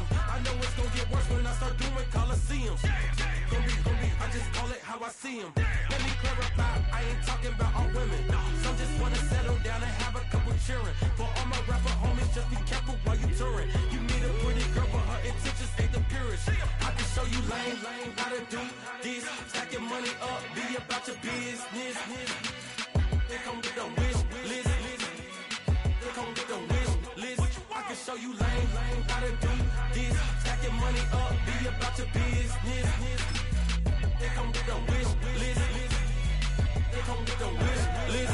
Coliseum. I know it's gonna get worse when I start doing Coliseums. Gonna be, I just call it how I see them. Let me clarify, I ain't talking about all women. Some just wanna settle down and have a couple cheering. For all my rapper homies, just be careful while you touring. You meet a pretty girl, but her intentions ain't the purest. I can show you lame, how to do this. Stack your money up, be about your business. They come with a wish list. They come with a wish list. I can show you lame, how to do this. Stack your money up, be about your business. They come with a wish list. They come with a wish list.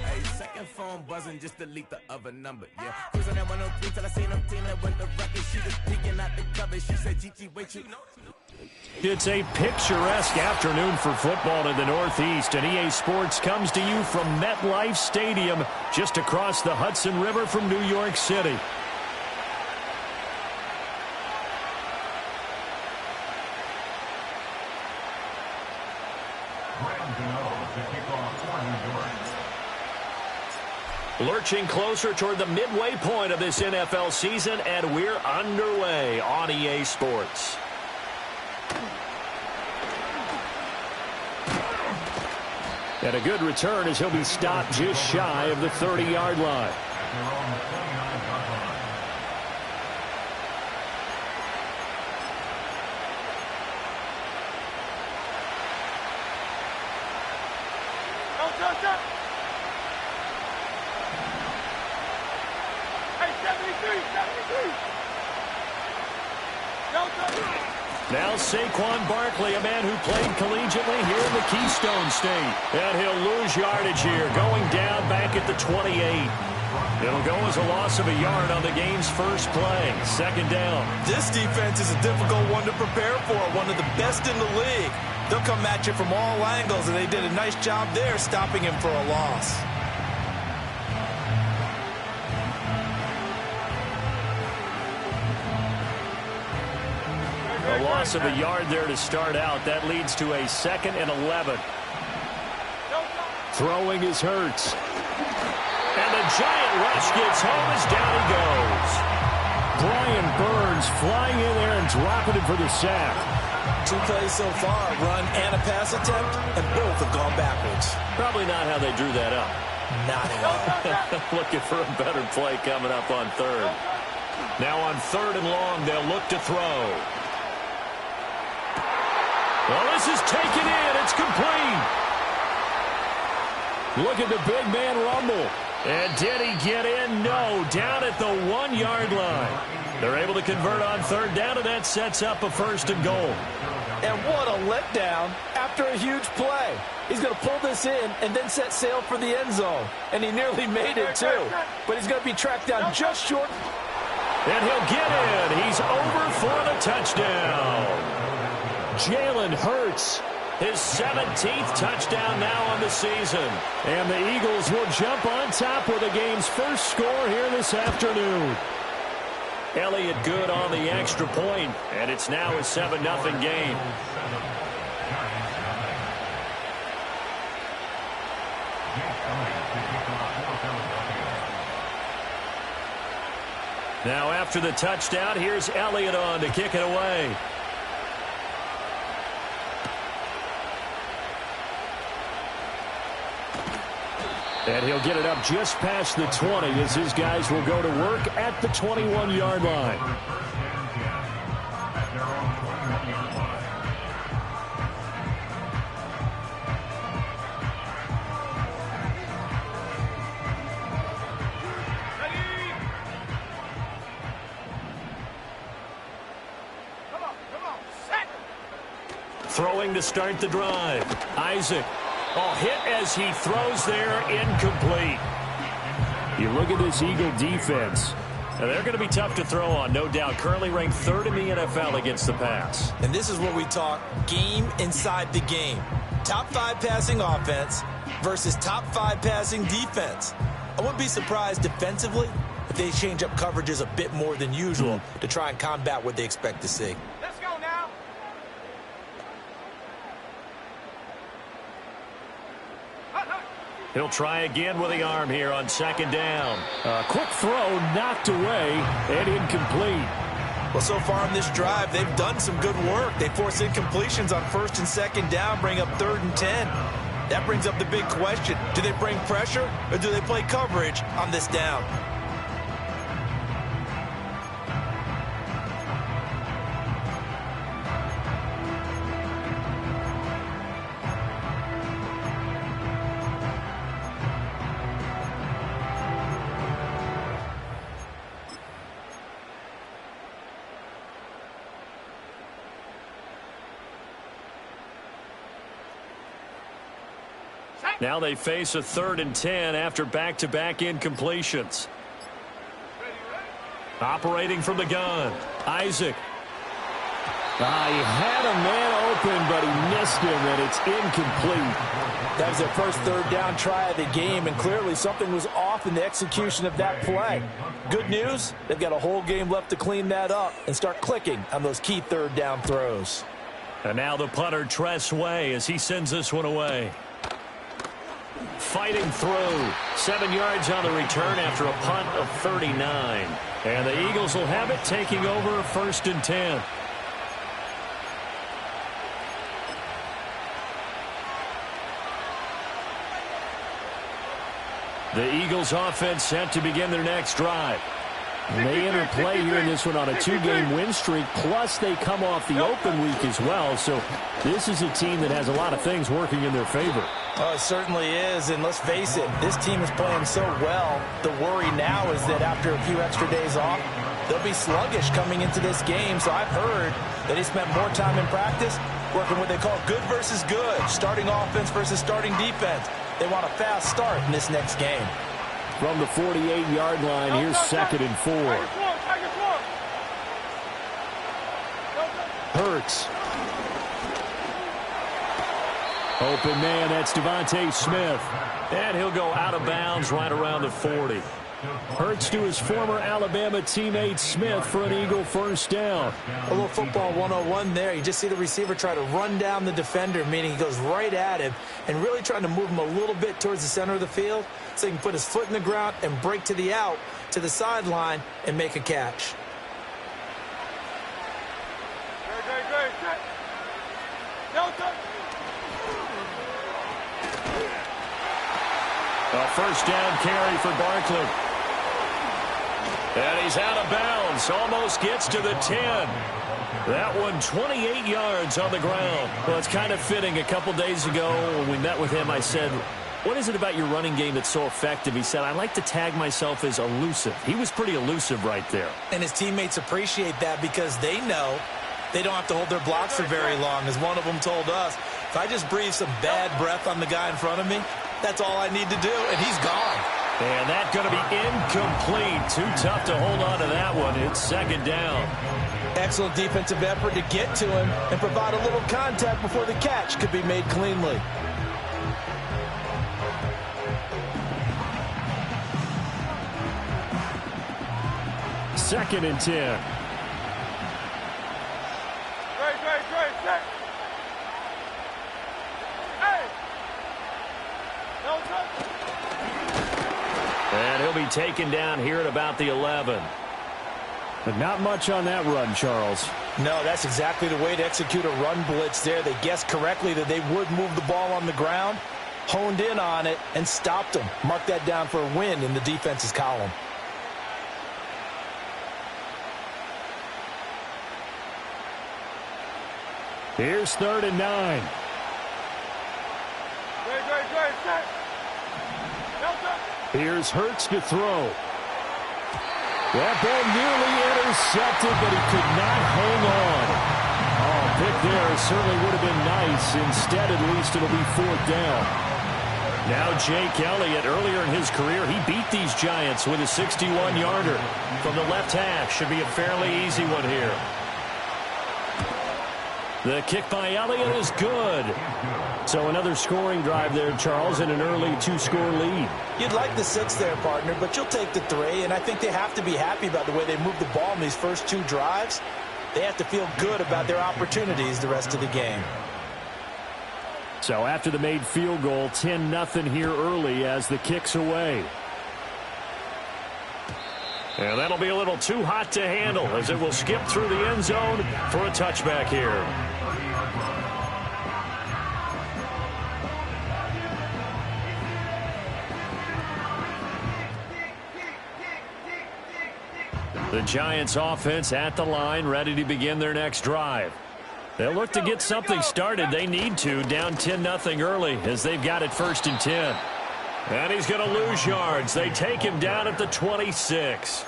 Hey, second phone buzzing, just delete the other number, yeah. Cruising at 103 till I seen them team that went the record. She was peeking out the cover. She said, Gigi, wait, you know. It's a picturesque afternoon for football in the Northeast, and EA Sports comes to you from MetLife Stadium, just across the Hudson River from New York City. Lurching closer toward the midway point of this NFL season, and we're underway on EA Sports. And a good return as he'll be stopped just shy of the 30-yard line. Now Saquon Barkley, a man who played collegiately here in the Keystone State. And he'll lose yardage here, going down back at the 28. It'll go as a loss of a yard on the game's first play. Second down. This defense is a difficult one to prepare for, one of the best in the league. They'll come at you from all angles, and they did a nice job there stopping him for a loss. A loss of a yard there to start out. That leads to a 2nd and 11. Throwing is Hurts. And the giant rush gets home as down he goes. Brian Burns flying in there and dropping it for the sack. 2 plays so far, run and a pass attempt, and both have gone backwards. Probably not how they drew that up. Not at all. Looking for a better play coming up on third. Now on 3rd and long, they'll look to throw. Well, this is taken in. It's complete. Look at the big man rumble. And did he get in? No. Down at the 1-yard line. They're able to convert on 3rd down, and that sets up a 1st and goal. And what a letdown after a huge play. He's going to pull this in and then set sail for the end zone. And he nearly made it, too. But he's going to be tracked down just short. And he'll get in. He's over for the touchdown. Jalen Hurts, his 17th touchdown now on the season. And the Eagles will jump on top with the game's first score here this afternoon. Elliott good on the extra point, and it's now a 7-0 game. Now after the touchdown, here's Elliott on to kick it away. And he'll get it up just past the 20 as his guys will go to work at the 21-yard line. Throwing to start the drive. Isaac. Oh, hit as he throws there, incomplete. You look at this Eagle defense. Now, they're going to be tough to throw on, no doubt. Currently ranked 3rd in the NFL against the pass. And this is what we talk game inside the game. Top 5 passing offense versus top 5 passing defense. I wouldn't be surprised defensively if they change up coverages a bit more than usual to try and combat what they expect to see. Let's go now. He'll try again with the arm here on 2nd down. A quick throw knocked away and incomplete. Well, so far in this drive, they've done some good work. They force incompletions on 1st and 2nd down, bring up 3rd and 10. That brings up the big question. Do they bring pressure or do they play coverage on this down? Now they face a 3rd and 10 after back-to-back incompletions. Operating from the gun, Isaac. He had a man open, but he missed him, and it's incomplete. That was their first 3rd down try of the game, and clearly something was off in the execution of that play. Good news, they've got a whole game left to clean that up and start clicking on those key 3rd down throws. And now the punter, Tress Way, as he sends this one away. Fighting through. 7 yards on the return after a punt of 39. And the Eagles will have it, taking over 1st and 10. The Eagles offense set to begin their next drive. And they enter play here in this one on a 2-game win streak, plus they come off the open week as well. So this is a team that has a lot of things working in their favor. Oh, it certainly is, and let's face it, this team is playing so well. The worry now is that after a few extra days off, they'll be sluggish coming into this game. So I've heard that they spent more time in practice working what they call good versus good, starting offense versus starting defense. They want a fast start in this next game. From the 48-yard line, here's 2nd and 4. Hurts. Open man, that's Devontae Smith. And he'll go out of bounds right around the 40. Hurts to his former Alabama teammate Smith for an Eagle 1st down. A little football 101 there. You just see the receiver try to run down the defender, meaning he goes right at him and really trying to move him a little bit towards the center of the field so he can put his foot in the ground and break to the out, to the sideline, and make a catch. A 1st down carry for Barkley. And he's out of bounds. Almost gets to the 10. That one 28 yards on the ground. Well, it's kind of fitting. A couple days ago when we met with him, I said, what is it about your running game that's so effective? He said, I like to tag myself as elusive. He was pretty elusive right there. And his teammates appreciate that because they know they don't have to hold their blocks for very long. As one of them told us, if I just breathe some bad breath on the guy in front of me, that's all I need to do, and he's gone. And that's going to be incomplete. Too tough to hold on to that one. It's 2nd down. Excellent defensive effort to get to him and provide a little contact before the catch could be made cleanly. Second and 10. And he'll be taken down here at about the 11. But not much on that run, Charles. No, that's exactly the way to execute a run blitz there. They guessed correctly that they would move the ball on the ground, honed in on it, and stopped them. Mark that down for a win in the defense's column. Here's 3rd and 9. Here's Hurts to throw. That ball nearly intercepted, but he could not hang on. Oh, pick there certainly would have been nice. Instead, at least, it'll be 4th down. Now Jake Elliott, earlier in his career, he beat these Giants with a 61-yarder. From the left hash, should be a fairly easy one here. The kick by Elliott is good. So another scoring drive there, Charles, and an early 2-score lead. You'd like the 6 there, partner, but you'll take the 3, and I think they have to be happy about the way they moved the ball in these first 2 drives. They have to feel good about their opportunities the rest of the game. So after the made field goal, 10-0 here early as the kick's away. And that'll be a little too hot to handle as it will skip through the end zone for a touchback here. The Giants offense at the line, ready to begin their next drive. They'll look to get something started. They need to, down 10-0 early as they've got it 1st and 10. And he's going to lose yards. They take him down at the 26.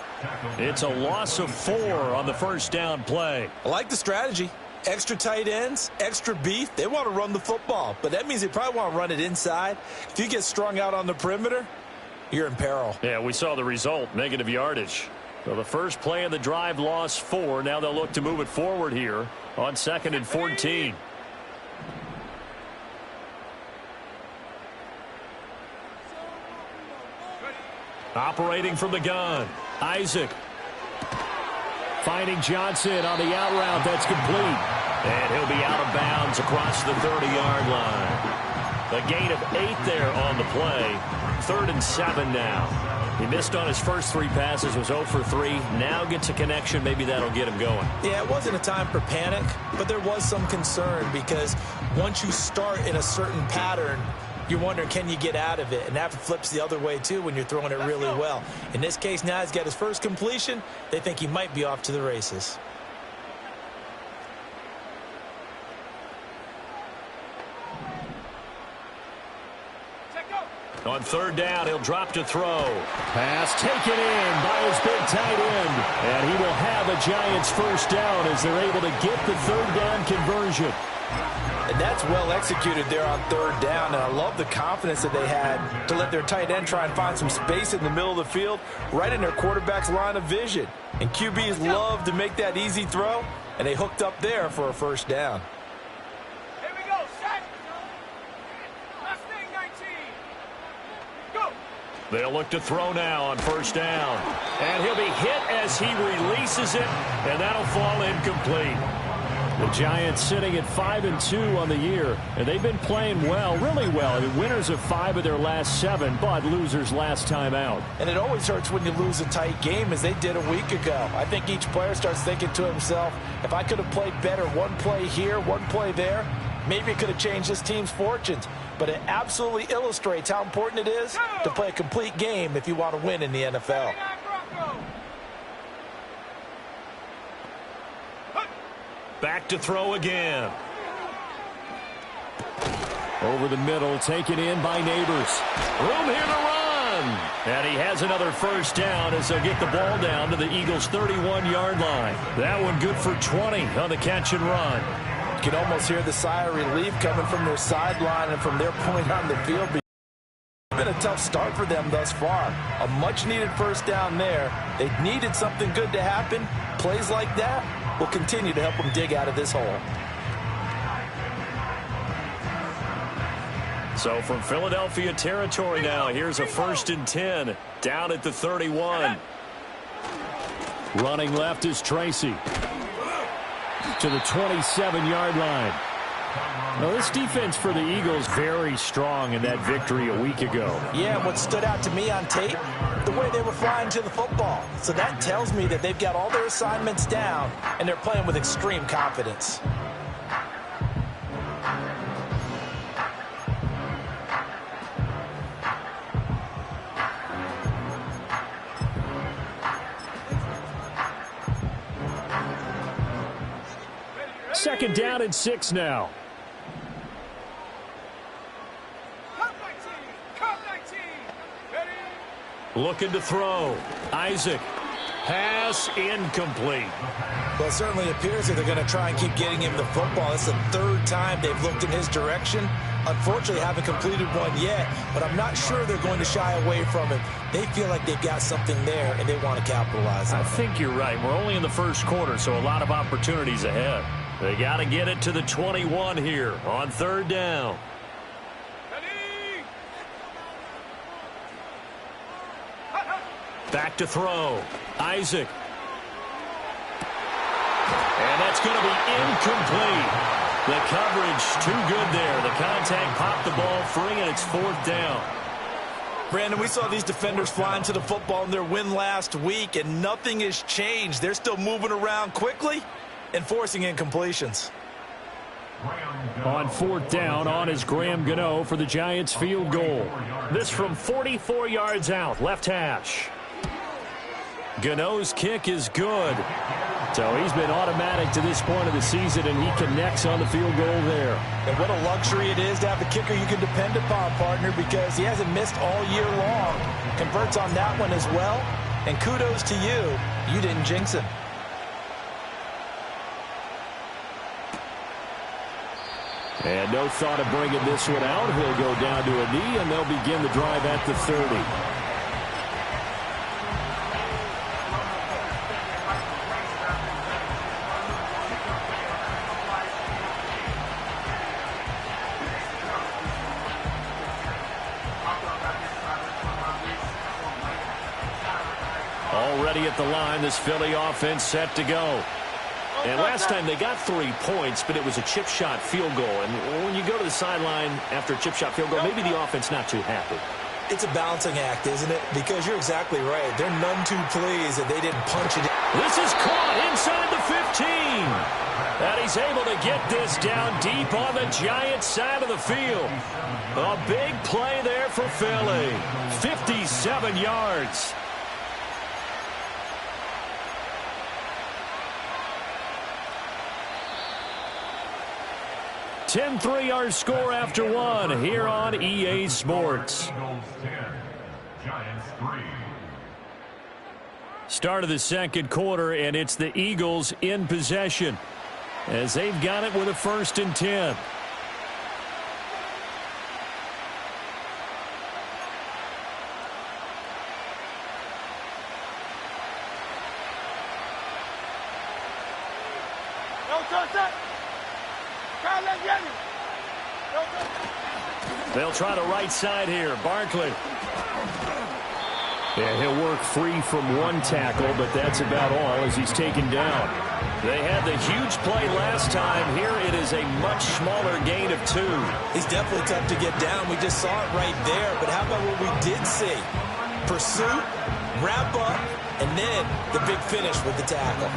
It's a loss of 4 on the first down play. I like the strategy. Extra tight ends, extra beef. They want to run the football, but that means they probably want to run it inside. If you get strung out on the perimeter, you're in peril. Yeah, we saw the result, negative yardage. So the first play of the drive lost 4. Now they'll look to move it forward here on 2nd and 14. Operating from the gun, Isaac. Finding Johnson on the out route. That's complete. And he'll be out of bounds across the 30-yard line. A gain of 8 there on the play. 3rd and 7 now. He missed on his first 3 passes, was 0 for 3. Now gets a connection. Maybe that'll get him going. Yeah, it wasn't a time for panic, but there was some concern because once you start in a certain pattern, you're wondering, can you get out of it? And that flips the other way, too, when you're throwing it really well. In this case, now he's got his first completion. They think he might be off to the races. On 3rd down, he'll drop to throw. Pass taken in by his big tight end. And he will have a Giants first down as they're able to get the 3rd down conversion. And that's well executed there on 3rd down. And I love the confidence that they had to let their tight end try and find some space in the middle of the field, right in their quarterback's line of vision. And QBs love to make that easy throw, and they hooked up there for a first down. They'll look to throw now on 1st down. And he'll be hit as he releases it, and that'll fall incomplete. The Giants sitting at 5-2 on the year, and they've been playing well, really well. The winners of 5 of their last 7, but losers last time out. And it always hurts when you lose a tight game, as they did a week ago. I think each player starts thinking to himself, if I could have played better one play here, one play there, maybe it could have changed this team's fortunes. But it absolutely illustrates how important it is to play a complete game if you want to win in the NFL. Back to throw again. Over the middle, taken in by Neighbors. Room here to run. And he has another first down as they'll get the ball down to the Eagles' 31-yard line. That one good for 20 on the catch and run. You can almost hear the sigh of relief coming from their sideline and from their point on the field. It's been a tough start for them thus far. A much-needed first down there. They needed something good to happen. Plays like that will continue to help them dig out of this hole. So from Philadelphia territory now, here's a 1st and 10 down at the 31. Running left is Tracy. To the 27-yard line. Now, this defense for the Eagles very strong in that victory a week ago. Yeah, what stood out to me on tape, the way they were flying to the football. So that tells me that they've got all their assignments down, and they're playing with extreme confidence. Second down and 6 now. Looking to throw. Isaac. Pass incomplete. Well, it certainly appears that they're going to try and keep getting him the football. It's the 3rd time they've looked in his direction. Unfortunately, haven't completed one yet, but I'm not sure they're going to shy away from it. They feel like they've got something there, and they want to capitalize on it. I think you're right. We're only in the first quarter, so a lot of opportunities ahead. They got to get it to the 21 here on 3rd down. Back to throw. Isaac. And that's going to be incomplete. The coverage too good there. The contact popped the ball free, and it's 4th down. Brandon, we saw these defenders flying to the football in their win last week, and nothing has changed. They're still moving around quickly and forcing incompletions. On 4th down, on is Graham Gano for the Giants field goal. This from 44 yards out, left hash. Gano's kick is good. So he's been automatic to this point of the season, and he connects on the field goal there. And what a luxury it is to have a kicker you can depend upon, partner, because he hasn't missed all year long. Converts on that one as well. And kudos to you. You didn't jinx him. And no thought of bringing this one out. He'll go down to a knee, and they'll begin the drive at the 30. Already at the line, this Philly offense set to go. And last time they got 3 points, but it was a chip shot field goal. And when you go to the sideline after a chip shot field goal, maybe the offense not too happy. It's a balancing act, isn't it? Because you're exactly right. They're none too pleased that they didn't punch it. This is caught inside the 15. And he's able to get this down deep on the Giants side of the field. A big play there for Philly. 57 yards. $10-3 our score after one here on EA Sports. Start of the second quarter, and it's the Eagles in possession as they've got it with a 1st and 10. They'll try the right side here. Barkley. Yeah, he'll work free from one tackle, but that's about all as he's taken down. They had the huge play last time. Here it is a much smaller gain of 2. He's definitely tough to get down. We just saw it right there. But how about what we did see? Pursuit, wrap up, and then the big finish with the tackle.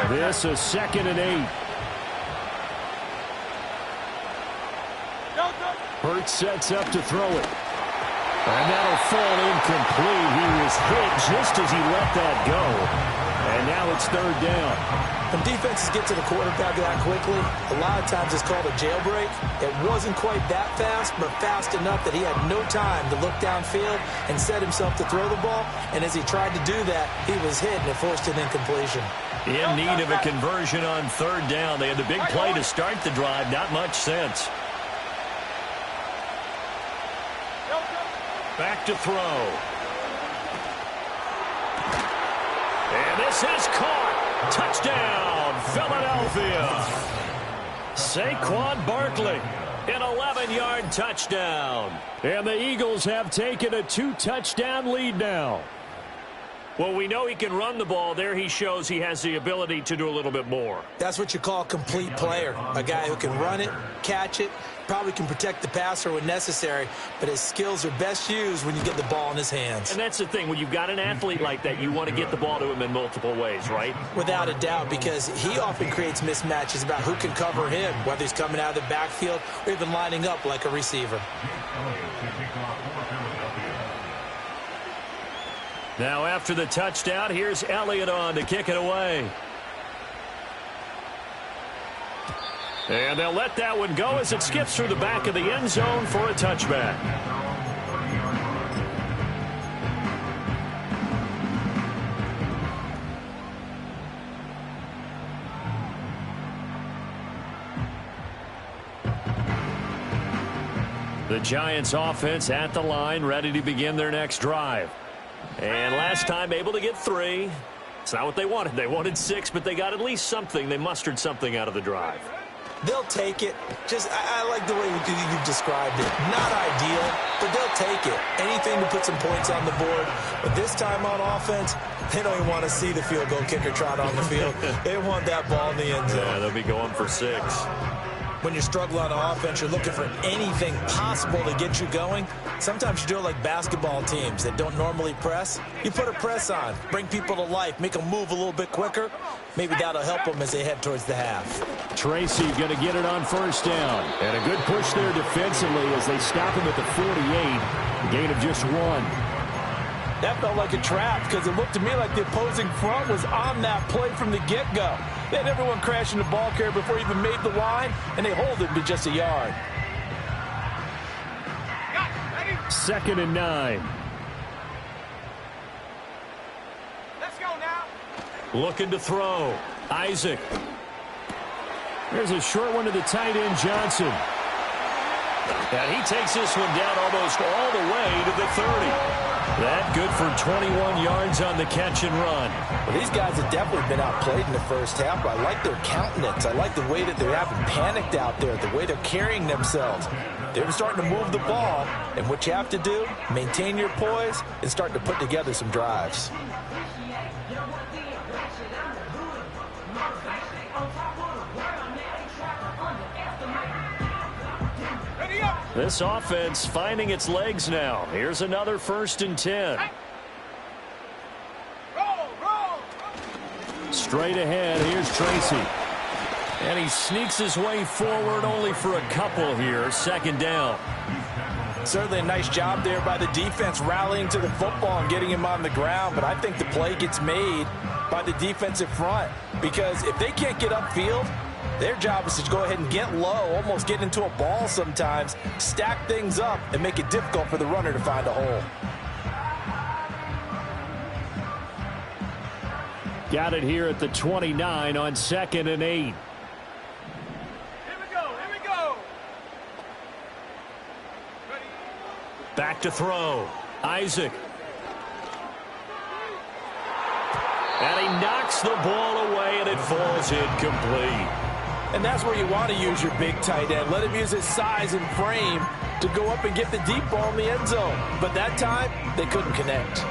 This a 2nd and 8. Hurts sets up to throw it. And that'll fall incomplete. He was hit just as he let that go. And now it's 3rd down. When defenses get to the quarterback that quickly, a lot of times it's called a jailbreak. It wasn't quite that fast, but fast enough that he had no time to look downfield and set himself to throw the ball. And as he tried to do that, he was hit and it forced an incompletion. In need of a conversion on 3rd down. They had the big play to start the drive. Not much sense. Back to throw. And this is caught. Touchdown, Philadelphia. Saquon Barkley, an 11-yard touchdown. And the Eagles have taken a 2-touchdown lead now. Well, we know he can run the ball. There he shows he has the ability to do a little bit more. That's what you call a complete player. A guy who can run it, catch it, probably can protect the passer when necessary, but his skills are best used when you get the ball in his hands. And that's the thing. When you've got an athlete like that, you want to get the ball to him in multiple ways, right? Without a doubt, because he often creates mismatches about who can cover him, whether he's coming out of the backfield or even lining up like a receiver. Now after the touchdown, here's Elliott on to kick it away. And they'll let that one go as it skips through the back of the end zone for a touchback. The Giants offense at the line, ready to begin their next drive. And last time able to get 3. It's not what they wanted. They wanted 6, but they got at least something. They mustered something out of the drive. They'll take it. I like the way you've described it. Not ideal, but they'll take it. Anything to put some points on the board. But this time on offense, they don't even want to see the field goal kicker trot on the field. They want that ball in the end zone. Yeah, they'll be going for 6. When you struggle on offense, you're looking for anything possible to get you going. Sometimes you do it like basketball teams that don't normally press. You put a press on, bring people to life, make them move a little bit quicker. Maybe that'll help them as they head towards the half. Tracy going to get it on first down. And a good push there defensively as they stop him at the 48. Gain of just 1. That felt like a trap because it looked to me like the opposing front was on that play from the get-go. They had everyone crashing the ball carrier before he even made the line, and they hold it to just a yard. 2nd and 9. Let's go now. Looking to throw. Isaac. There's a short one to the tight end, Johnson. And he takes this one down almost all the way to the 30. That good for 21 yards on the catch and run. Well, these guys have definitely been outplayed in the first half, but I like their countenance. I like the way that they're having panicked out there, the way they're carrying themselves. They're starting to move the ball, and what you have to do, maintain your poise and start to put together some drives. This offense finding its legs now. Here's another 1st and 10. Straight ahead, here's Tracy. And he sneaks his way forward only for a couple here. 2nd down. Certainly a nice job there by the defense rallying to the football and getting him on the ground, but I think the play gets made by the defensive front because if they can't get upfield, their job is to go ahead and get low, almost get into a ball sometimes, stack things up, and make it difficult for the runner to find a hole. Got it here at the 29 on 2nd and 8. Here we go. Ready. Back to throw. Isaac. And he knocks the ball away, and it falls incomplete. And that's where you want to use your big tight end. Let him use his size and frame to go up and get the deep ball in the end zone. But that time, they couldn't connect.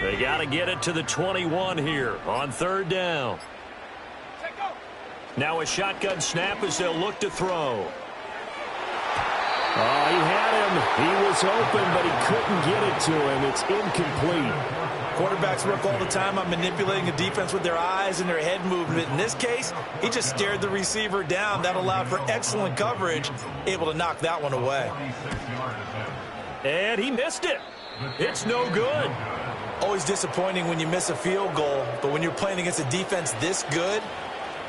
They got to get it to the 21 here on 3rd down. Now a shotgun snap as they'll look to throw. Oh, he had him. He was open, but he couldn't get it to him. It's incomplete. Quarterbacks work all the time on manipulating a defense with their eyes and their head movement. In this case, he just stared the receiver down. That allowed for excellent coverage, able to knock that one away. And he missed it. It's no good. Always disappointing when you miss a field goal, but when you're playing against a defense this good,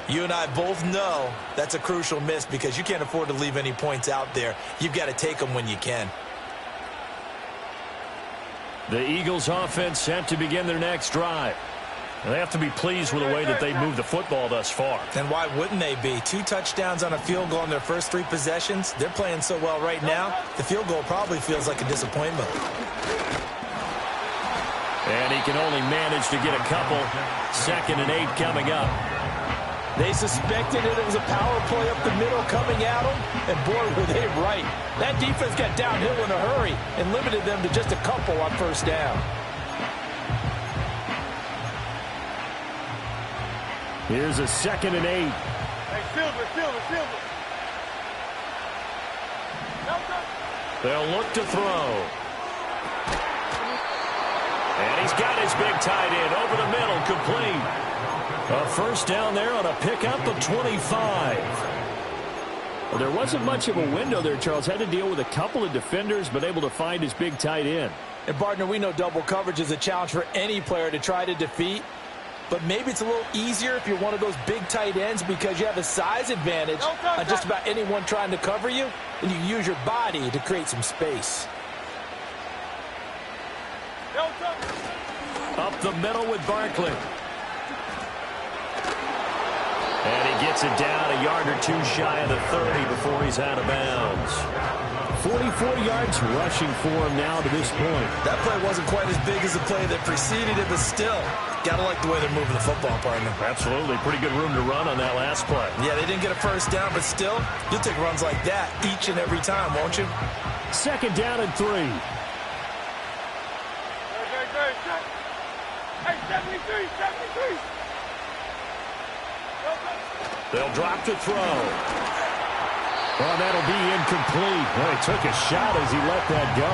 you and I both know that's a crucial miss because you can't afford to leave any points out there. You've got to take them when you can. The Eagles offense set to begin their next drive. And they have to be pleased with the way that they moved the football thus far. And why wouldn't they be? 2 touchdowns on a field goal in their first 3 possessions. They're playing so well right now, the field goal probably feels like a disappointment. And he can only manage to get a couple. 2nd and 8 coming up. They suspected it was a power play up the middle coming at them, and boy, were they right. That defense got downhill in a hurry and limited them to just a couple on 1st down. Here's a 2nd and 8. Hey, Silver. They'll look to throw. And he's got his big tight end over the middle, complete. A 1st down there on a pickup of 25. Well, there wasn't much of a window there, Charles. Had to deal with a couple of defenders, but able to find his big tight end. And, partner, we know double coverage is a challenge for any player to try to defeat. But maybe it's a little easier if you're one of those big tight ends because you have a size advantage on just about anyone trying to cover you, and you use your body to create some space. Up the middle with Barkley. And he gets it down a yard or two shy of the 30 before he's out of bounds. 44 yards rushing for him now to this point. That play wasn't quite as big as the play that preceded it, but still, got to like the way they're moving the football, partner. Absolutely. Pretty good room to run on that last play. Yeah, they didn't get a first down, but still, you'll take runs like that each and every time, won't you? Second down and 3. Hey, 73. They'll drop to throw. Well, that'll be incomplete. Well, he took a shot as he let that go.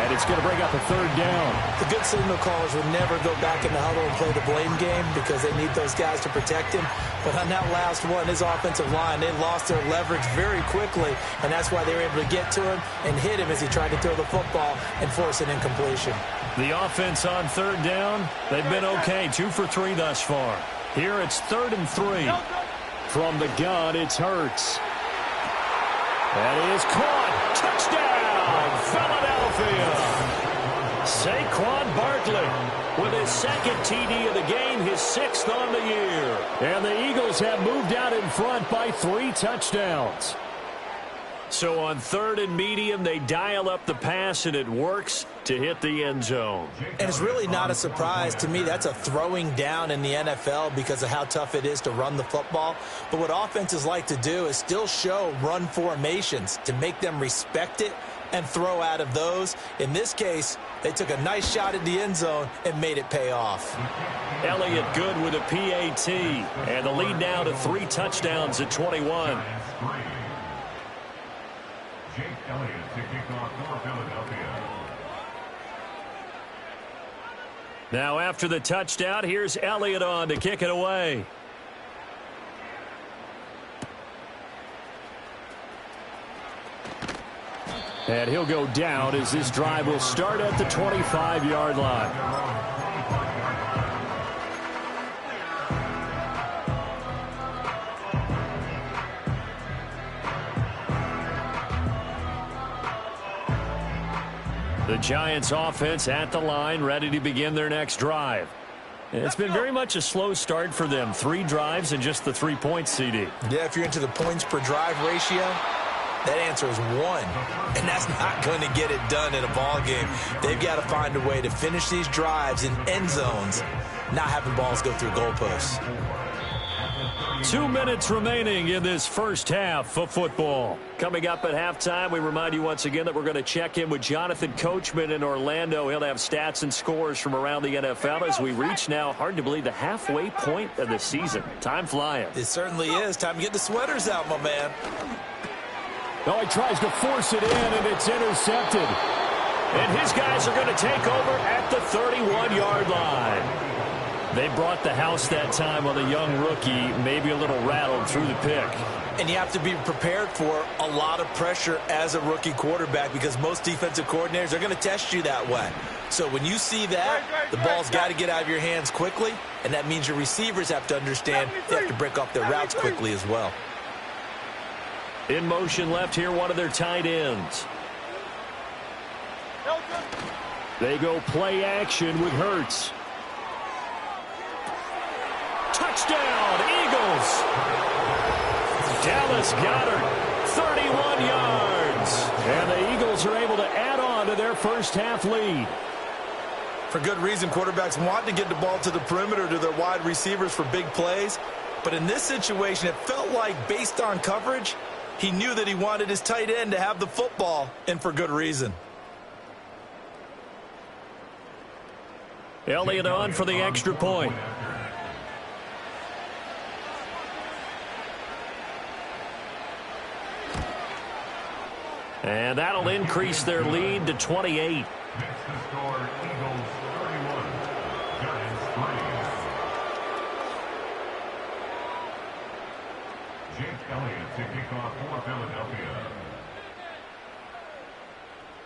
And it's going to bring up a third down. The good signal callers would never go back in the huddle and play the blame game because they need those guys to protect him. But on that last one, his offensive line, they lost their leverage very quickly, and that's why they were able to get to him and hit him as he tried to throw the football and force an incompletion. The offense on third down, they've been okay. 2 for 3 thus far. Here it's 3rd and 3. From the gun, it's Hurts. That is caught. Touchdown, Philadelphia. Saquon Barkley with his second TD of the game, his 6th on the year. And the Eagles have moved out in front by 3 touchdowns. So on 3rd and medium, they dial up the pass, and it works to hit the end zone. And it's really not a surprise to me. That's a throwing down in the NFL because of how tough it is to run the football. But what offenses like to do is still show run formations to make them respect it and throw out of those. In this case, they took a nice shot at the end zone and made it pay off. Elliott good with a PAT, and the lead now to 3 touchdowns at 21. Now after the touchdown, here's Elliott on to kick it away. And he'll go down as this drive will start at the 25-yard line. The Giants offense at the line, ready to begin their next drive. It's been very much a slow start for them. 3 drives and just the 3 points, CD. Yeah, if you're into the points per drive ratio, that answer is 1. And that's not going to get it done in a ball game. They've got to find a way to finish these drives in end zones, not having balls go through goalposts. 2 minutes remaining in this first half of football. Coming up at halftime, we remind you once again that we're going to check in with Jonathan Coachman in Orlando. He'll have stats and scores from around the NFL as we reach now, hard to believe, the halfway point of the season. Time flying. It certainly is. Time to get the sweaters out, my man. Oh, he tries to force it in, and it's intercepted. And his guys are going to take over at the 31-yard line. They brought the house that time on the young rookie, maybe a little rattled through the pick. And you have to be prepared for a lot of pressure as a rookie quarterback because most defensive coordinators are going to test you that way. So when you see that, the ball's got to get out of your hands quickly, and that means your receivers have to understand they have to break off their routes quickly as well. In motion left here, one of their tight ends. They go play action with Hurts. Touchdown, Eagles. Dallas Goedert, 31 yards. And the Eagles are able to add on to their first half lead. For good reason, quarterbacks want to get the ball to the perimeter to their wide receivers for big plays. But in this situation, it felt like based on coverage, he knew that he wanted his tight end to have the football, and for good reason. Elliott on for the extra point. And that'll increase their lead to 28.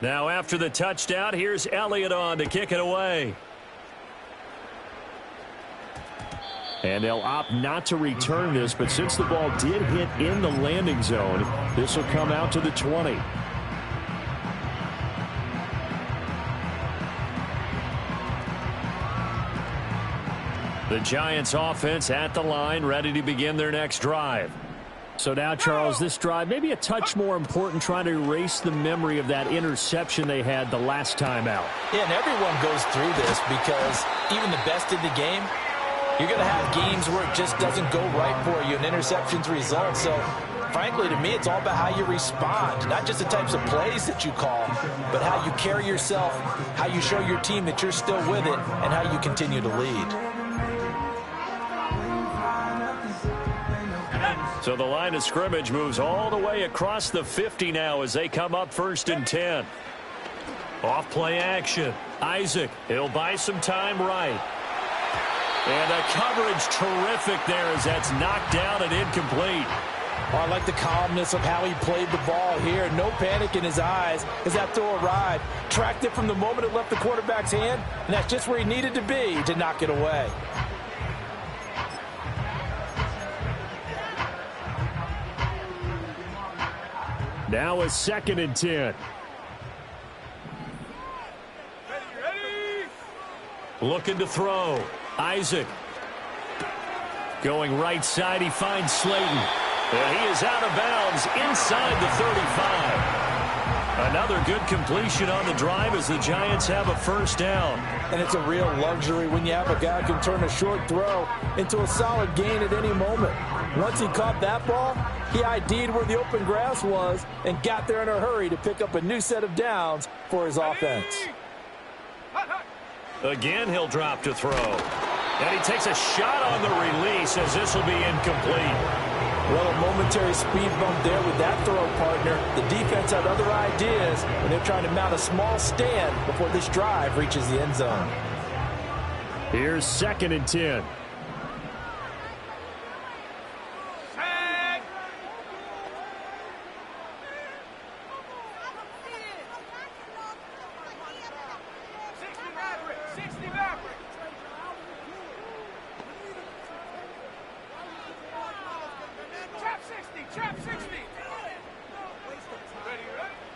Now after the touchdown, here's Elliott on to kick it away. And they'll opt not to return this, but since the ball did hit in the landing zone, this will come out to the 20. The Giants offense at the line, ready to begin their next drive. So now, Charles, this drive maybe a touch more important, trying to erase the memory of that interception they had the last time out. Yeah, and everyone goes through this because even the best in the game, you're going to have games where it just doesn't go right for you, and interceptions result. So, frankly, to me, it's all about how you respond, not just the types of plays that you call, but how you carry yourself, how you show your team that you're still with it, and how you continue to lead. So the line of scrimmage moves all the way across the 50 now as they come up 1st and 10. Off play action. Isaac, he'll buy some time right. And the coverage terrific there as that's knocked down and incomplete. Oh, I like the calmness of how he played the ball here. No panic in his eyes as that throw arrived. Tracked it from the moment it left the quarterback's hand, and that's just where he needed to be to knock it away. Now a 2nd and 10. Looking to throw. Isaac. Going right side, he finds Slayton. And he is out of bounds inside the 35. Another good completion on the drive as the Giants have a 1st down. And it's a real luxury when you have a guy who can turn a short throw into a solid gain at any moment. Once he caught that ball, he ID'd where the open grass was and got there in a hurry to pick up a new set of downs for his offense. Again, he'll drop to throw. And he takes a shot on the release as this will be incomplete. Well, a momentary speed bump there with that throw, partner. The defense had other ideas, and they're trying to mount a small stand before this drive reaches the end zone. Here's 2nd and 10.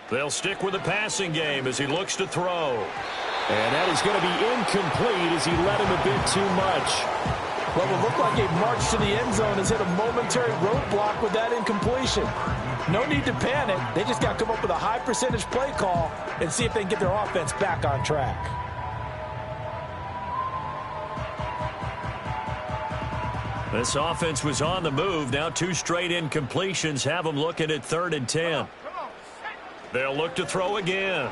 They'll stick with the passing game as he looks to throw. And that is going to be incomplete as he led him a bit too much. Well, it looked like a march to the end zone has hit a momentary roadblock with that incompletion. No need to panic. They just got to come up with a high percentage play call and see if they can get their offense back on track. This offense was on the move. Now 2 straight incompletions have them looking at 3rd and 10. They'll look to throw again.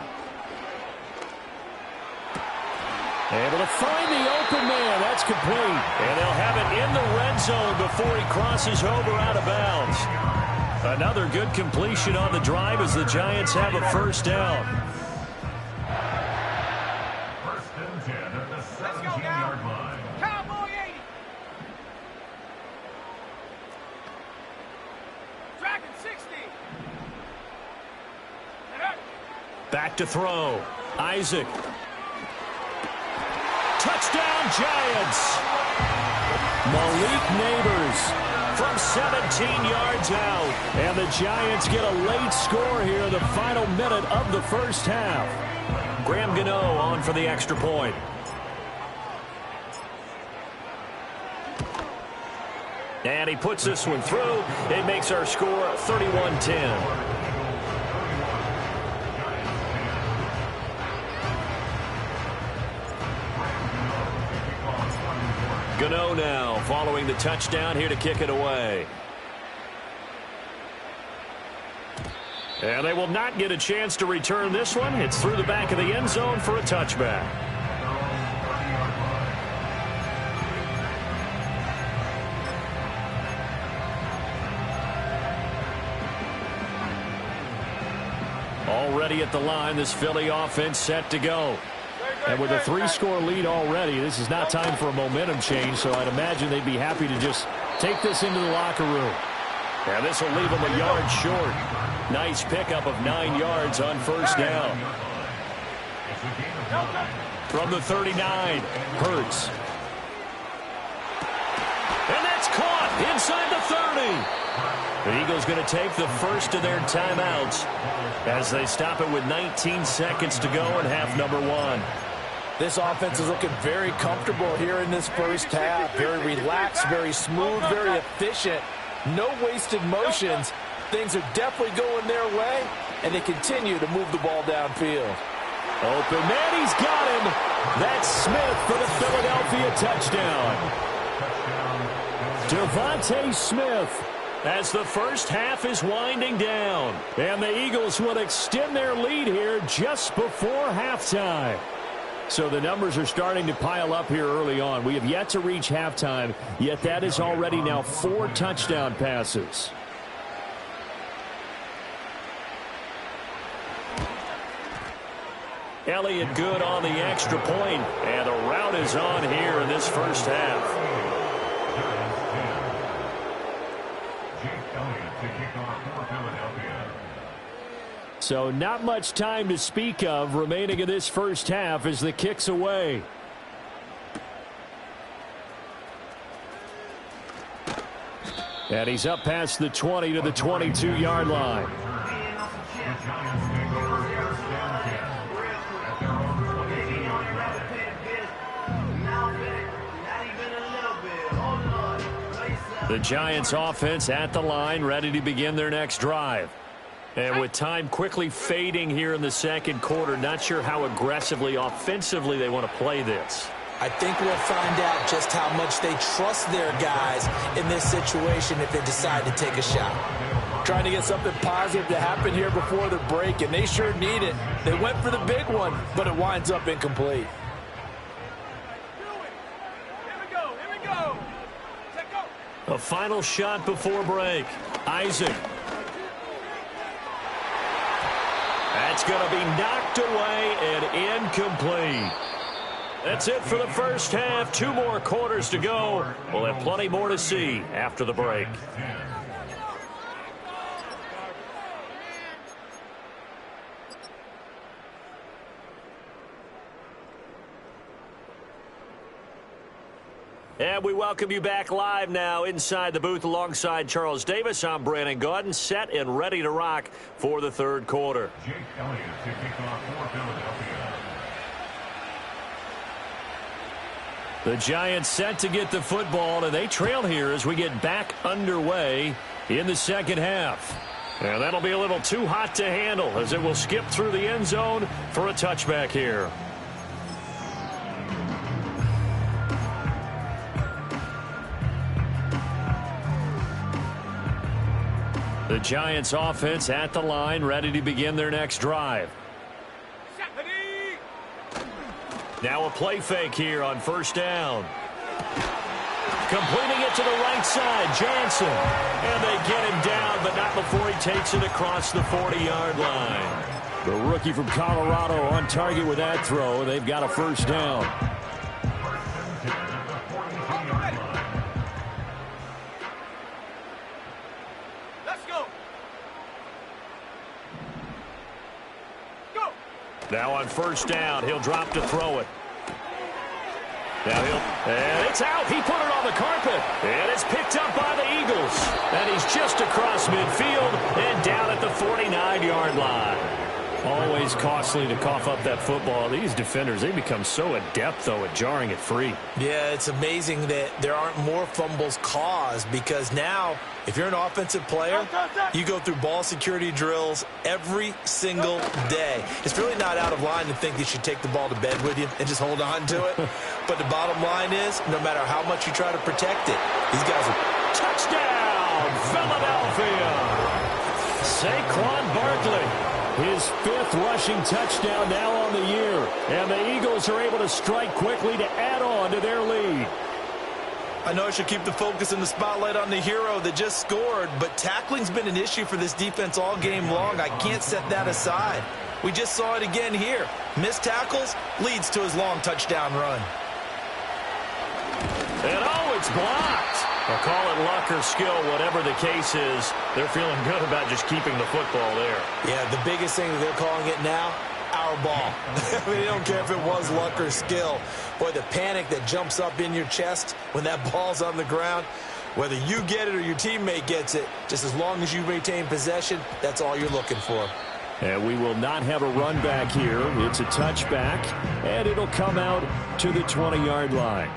Able to find the open man. That's complete. And they'll have it in the red zone before he crosses over out of bounds. Another good completion on the drive as the Giants have a 1st down. 1st and 10 at the 17-yard line. Cowboy 80. Dragon 60. Back to throw. Isaac. Touchdown, Giants. Malik Neighbors From 17 yards out. And the Giants get a late score here in the final minute of the 1st half. Graham Gano on for the extra point. And he puts this one through. It makes our score 31-10. Gano now following the touchdown here to kick it away. And they will not get a chance to return this one. It's through the back of the end zone for a touchback. Already at the line, this Philly offense set to go. And with a 3-score lead already, this is not time for a momentum change, so I'd imagine they'd be happy to just take this into the locker room. And this will leave them a yard short. Nice pickup of 9 yards on 1st down. From the 39, Hurts. And that's caught inside the 30. The Eagles going to take the first of their timeouts as they stop it with 19 seconds to go in half number 1. This offense is looking very comfortable here in this first half. Very relaxed, very smooth, very efficient. No wasted motions. Things are definitely going their way, and they continue to move the ball downfield. Open man, he's got him. That's Smith for the Philadelphia touchdown. Devontae Smith as the first half is winding down. And the Eagles will extend their lead here just before halftime. So the numbers are starting to pile up here early on. We have yet to reach halftime, yet that is already now 4 touchdown passes. Elliott good on the extra point, and a rout is on here in this first half. So not much time to speak of remaining in this first half as the kick's away. And he's up past the 20 to the 22-yard line. The Giants offense at the line, ready to begin their next drive. And with time quickly fading here in the second quarter, not sure how aggressively, offensively they want to play this. I think we'll find out just how much they trust their guys in this situation if they decide to take a shot. Trying to get something positive to happen here before the break, and they sure need it. They went for the big one, but it winds up incomplete. A final shot before break. Isaac. That's going to be knocked away and incomplete. That's it for the first half. 2 more quarters to go. We'll have plenty more to see after the break. And we welcome you back live now inside the booth alongside Charles Davis. I'm Brandon Gaudin, set and ready to rock for the third quarter. Jake Elliott to kick off for Philadelphia. The Giants set to get the football, and they trail here as we get back underway in the second half. And that'll be a little too hot to handle as it will skip through the end zone for a touchback here. The Giants offense at the line, ready to begin their next drive. Now a play fake here on first down. Completing it to the right side, Johnson. And they get him down, but not before he takes it across the 40-yard line. The rookie from Colorado on target with that throw. They've got a first down. Now on first down, he'll drop to throw it. And it's out. He put it on the carpet. And it's picked up by the Eagles. And he's just across midfield and down at the 49-yard line. Always costly to cough up that football. These defenders, they become so adept, though, at jarring it free. Yeah, it's amazing that there aren't more fumbles caused because now, if you're an offensive player, you go through ball security drills every single day. It's really not out of line to think you should take the ball to bed with you and just hold on to it. But the bottom line is, no matter how much you try to protect it, these guys are... Touchdown, Philadelphia! Saquon Barkley. His 5th rushing touchdown now on the year. And the Eagles are able to strike quickly to add on to their lead. I know I should keep the focus and the spotlight on the hero that just scored, but tackling's been an issue for this defense all game long. I can't set that aside. We just saw it again here. Missed tackles leads to his long touchdown run. And oh, it's blocked. I'll call it luck or skill, whatever the case is. They're feeling good about just keeping the football there. Yeah, the biggest thing that they're calling it now, our ball. I mean, they don't care if it was luck or skill. Boy, the panic that jumps up in your chest when that ball's on the ground, whether you get it or your teammate gets it, just as long as you retain possession, that's all you're looking for. And we will not have a run back here. It's a touchback, and it'll come out to the 20-yard line.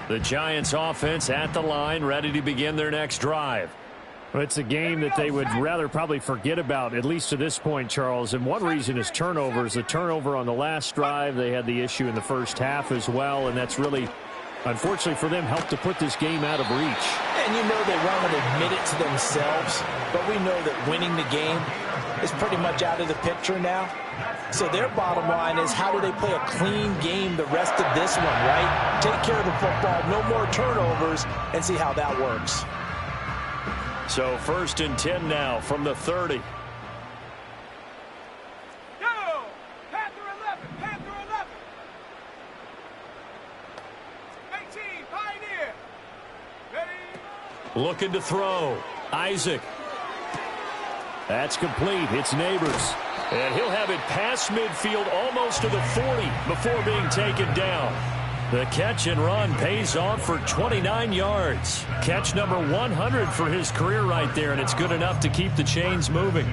The Giants offense at the line, ready to begin their next drive. Well, it's a game that they would rather probably forget about, at least to this point, Charles. And one reason is turnovers. The turnover on the last drive, they had the issue in the first half as well, and that's really, unfortunately for them, helped to put this game out of reach. And you know they want to admit it to themselves, but we know that winning the game is pretty much out of the picture now. So their bottom line is, how do they play a clean game the rest of this one, right? Take care of the football, no more turnovers, and see how that works. So 1st and 10 now from the 30. Yo! Panther 11! Panther 11! 18, Pioneer! Ready? Looking to throw. Isaac. That's complete. It's Neighbors. And he'll have it past midfield almost to the 40 before being taken down. The catch and run pays off for 29 yards. Catch number 100 for his career right there, and it's good enough to keep the chains moving.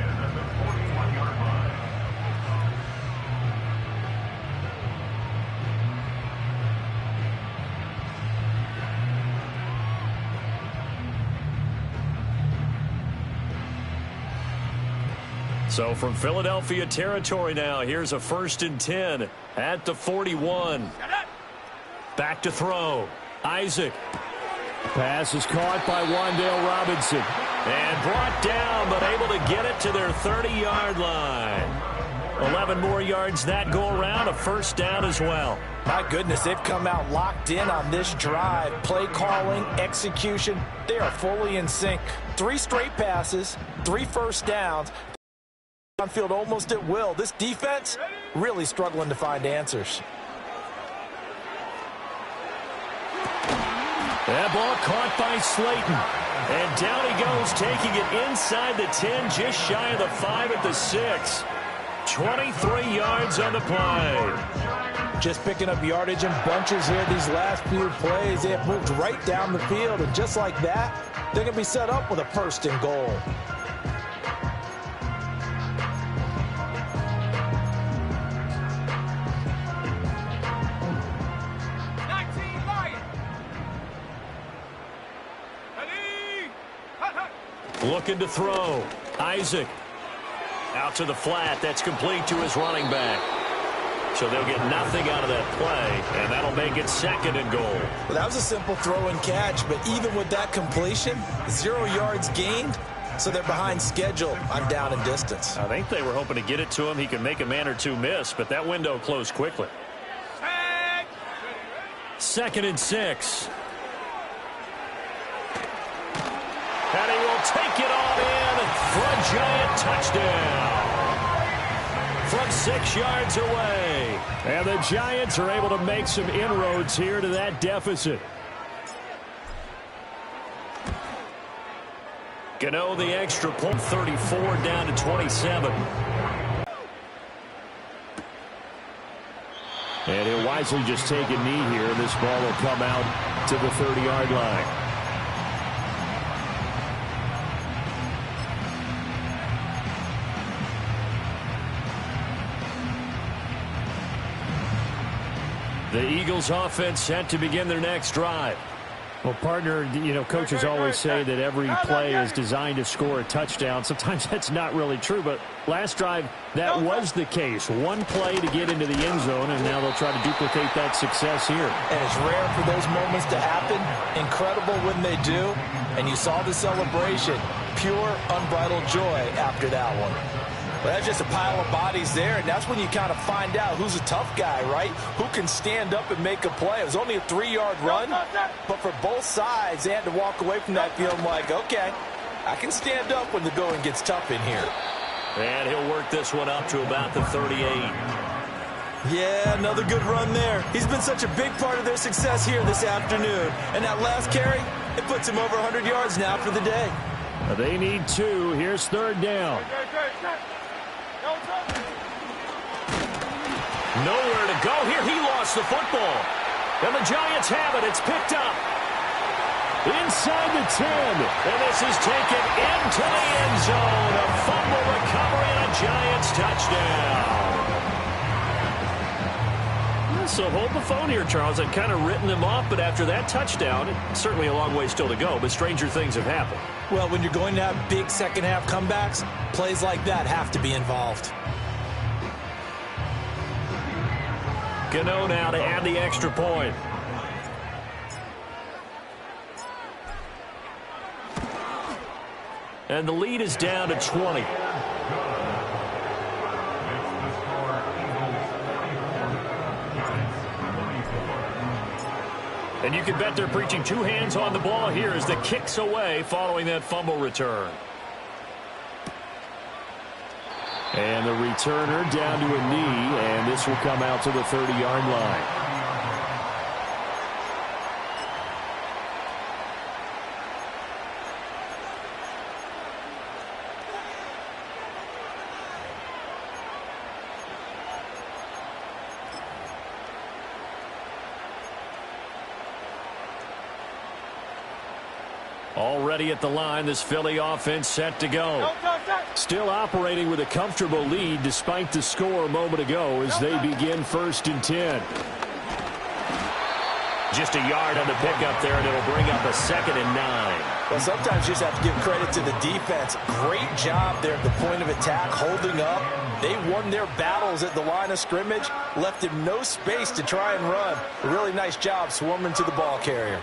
So from Philadelphia territory now, here's a 1st and 10 at the 41. Back to throw. Isaac. Pass is caught by Wan'Dale Robinson. And brought down, but able to get it to their 30-yard line. 11 more yards that go around, a 1st down as well. My goodness, they've come out locked in on this drive. Play calling, execution, they are fully in sync. 3 straight passes, 3 first downs. On field almost at will. This defense really struggling to find answers. That ball caught by Slayton. And down he goes, taking it inside the 10, just shy of the 5 at the 6. 23 yards on the play. Just picking up yardage in bunches here these last few plays. They have moved right down the field, and just like that, they're going to be set up with a 1st and goal. Looking to throw. Isaac. Out to the flat. That's complete to his running back. So they'll get nothing out of that play, and that'll make it 2nd and goal. Well, that was a simple throw and catch, but even with that completion, 0 yards gained, so they're behind schedule on down and distance. I think they were hoping to get it to him. He could make a man or two miss, but that window closed quickly. 2nd and 6. And he will take it on in for a Giant touchdown from 6 yards away. And the Giants are able to make some inroads here to that deficit. Gano the extra point, 34 down to 27. And he'll wisely just take a knee here. This ball will come out to the 30-yard line. The Eagles offense set to begin their next drive. Well, partner, you know, coaches always say that every play is designed to score a touchdown. Sometimes that's not really true, but last drive, that was the case. One play to get into the end zone, and now they'll try to duplicate that success here. And it's rare for those moments to happen. Incredible when they do. And you saw the celebration. Pure, unbridled joy after that one. Well, that's just a pile of bodies there, and that's when you kind of find out who's a tough guy, right? Who can stand up and make a play. It was only a 3-yard run, but for both sides, they had to walk away from that feeling like, okay, I can stand up when the going gets tough in here. And he'll work this one up to about the 38. Yeah, another good run there. He's been such a big part of their success here this afternoon. And that last carry, it puts him over 100 yards now for the day. They need 2. Here's 3rd down. Nowhere to go here. He lost the football. And the Giants have it. It's picked up. inside the 10. And this is taken into the end zone. A fumble recovery and a Giants touchdown. So hold the phone here, Charles. I've kind of written them off, but after that touchdown, it's certainly a long way still to go, but stranger things have happened. Well, when you're going to have big second-half comebacks, plays like that have to be involved. Gano now to add the extra point. And the lead is down to 20. And you can bet they're preaching two hands on the ball here as the kick's away following that fumble return. And the returner down to a knee, and this will come out to the 30-yard line. Already at the line, this Philly offense set to go. Still operating with a comfortable lead despite the score a moment ago as they begin 1st and 10. Just a yard on the pickup there, and it'll bring up a 2nd and 9. Well, sometimes you just have to give credit to the defense. Great job there at the point of attack, holding up. They won their battles at the line of scrimmage, left him no space to try and run. A really nice job swarming to the ball carrier.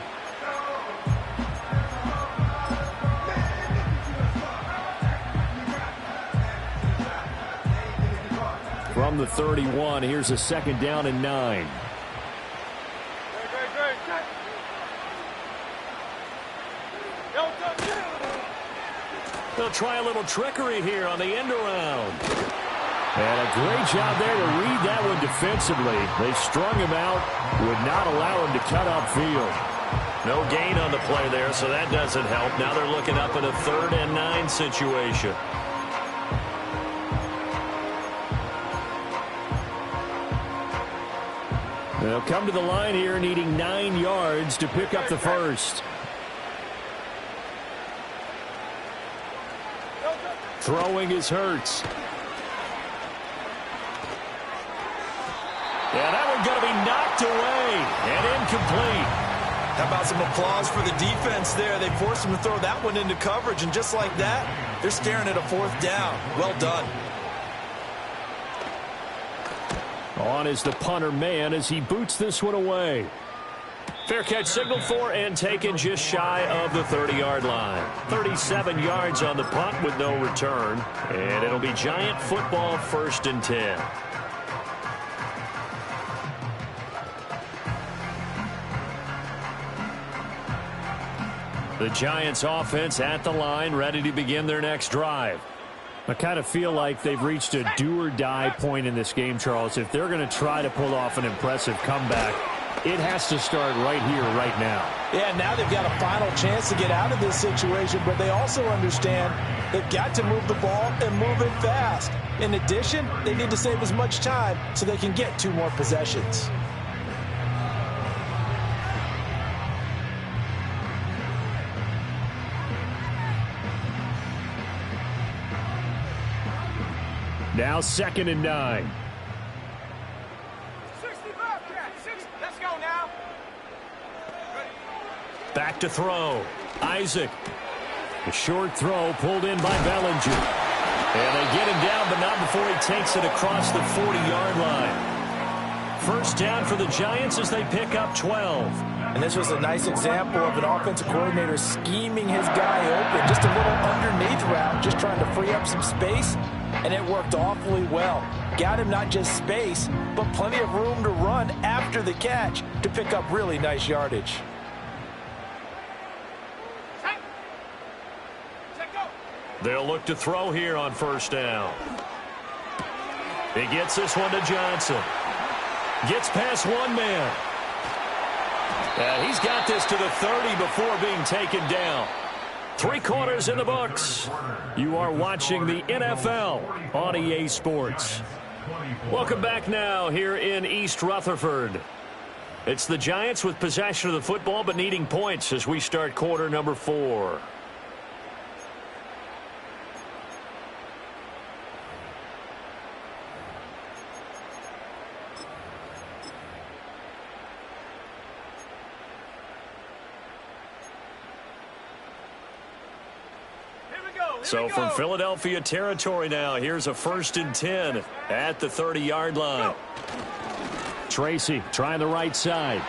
From the 31, here's a 2nd down and 9. They'll try a little trickery here on the end around. And a great job there to read that one defensively. They strung him out, would not allow him to cut upfield. No gain on the play there, so that doesn't help. Now they're looking up at a 3rd and 9 situation. They'll come to the line here needing 9 yards to pick up the first. Throwing is Hurts. Yeah, that one's going to be knocked away and incomplete. How about some applause for the defense there? They forced him to throw that one into coverage, and just like that, they're staring at a 4th down. Well done. On is the punter man as he boots this one away. Fair catch signaled for and taken just shy of the 30-yard line. 37 yards on the punt with no return. And it'll be Giant football 1st and 10. The Giants offense at the line, ready to begin their next drive. I kind of feel like they've reached a do-or-die point in this game, Charles. If they're going to try to pull off an impressive comeback, it has to start right here, right now. Yeah, now they've got a final chance to get out of this situation, but they also understand they've got to move the ball and move it fast. In addition, they need to save as much time so they can get 2 more possessions. Now 2nd and 9. 60, let's go now. Back to throw. Isaac. A short throw pulled in by Bellinger. And they get him down, but not before he takes it across the 40-yard line. 1st down for the Giants as they pick up 12. And this was a nice example of an offensive coordinator scheming his guy open. Just a little underneath route, just trying to free up some space. And it worked awfully well. Got him not just space, but plenty of room to run after the catch to pick up really nice yardage. They'll look to throw here on 1st down. He gets this one to Johnson. Gets past one man. And he's got this to the 30 before being taken down. 3 quarters in the books. You are watching the NFL on EA Sports. Welcome back now here in East Rutherford. It's the Giants with possession of the football but needing points as we start quarter number 4. So from Philadelphia territory now, here's a 1st and 10 at the 30-yard line. Tracy trying the right side.